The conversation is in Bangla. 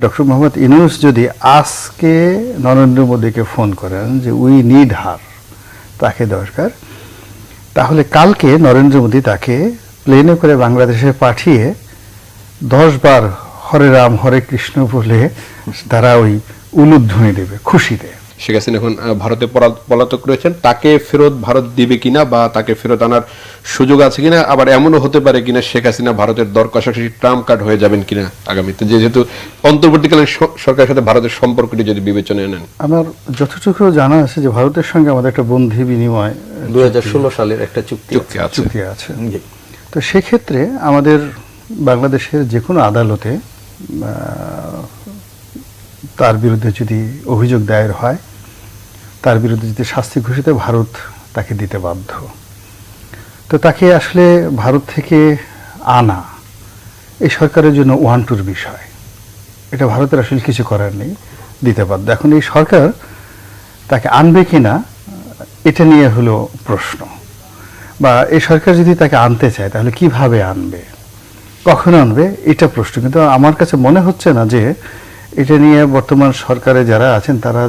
ডক্টর মোহাম্মদ ইউনূস যদি আজকে নরেন্দ্র মোদীকে ফোন করেন যে উই নিড হার, তাকে দরকার, তাহলে কালকে নরেন্দ্র মোদী তাকে প্লেনে করে বাংলাদেশে পাঠিয়ে 10 বার হরে রাম হরে কৃষ্ণ বলে তারা ওই উলুধ্বনি দেবে খুশিতে। শেখ হাসিনা এখন ভারতে পলাতক রয়েছেন, তাকে ফেরত ভারত দিবে কিনা বা তাকে ফেরত আনার সুযোগ আছে কিনা, আবার এমনও হতে পারে কিনা শেখ হাসিনা ভারতের দর কষাকষি ট্রাম্প কার্ড হয়ে যাবেন কিনা আগামীতে, যেহেতু অন্তর্বর্তীকালীন সরকারের সাথে ভারতের সম্পর্কটি যদি বিবেচনায় নেন। আমার যতটুকু জানা আছে যে ভারতের সঙ্গে আমাদের একটা বন্ধি বিনিময় 2016 সালের একটা চুক্তি আছে। তো সেক্ষেত্রে আমাদের বাংলাদেশের যে কোনো আদালতে তার বিরুদ্ধে যদি অভিযোগ দায়ের হয়, তার বিরুদ্ধে যদি শাস্তি ঘোষিত, ভারত তাকে দিতে বাধ্য। তো তাকে আসলে ভারত থেকে আনা এই সরকারের জন্য ওয়ান্টুর বিষয়, এটা ভারতের আসলে কিছু করার নেই, দিতে বাধ্য। এখন এই সরকার তাকে আনবে কিনা এটা নিয়ে হলো প্রশ্ন, বা এই সরকার যদি তাকে আনতে চায় তাহলে কিভাবে আনবে, কখন আনবে, এটা প্রশ্ন। কিন্তু আমার কাছে মনে হচ্ছে না যে এটা নিয়ে বর্তমান সরকারে যারা আছেন তারা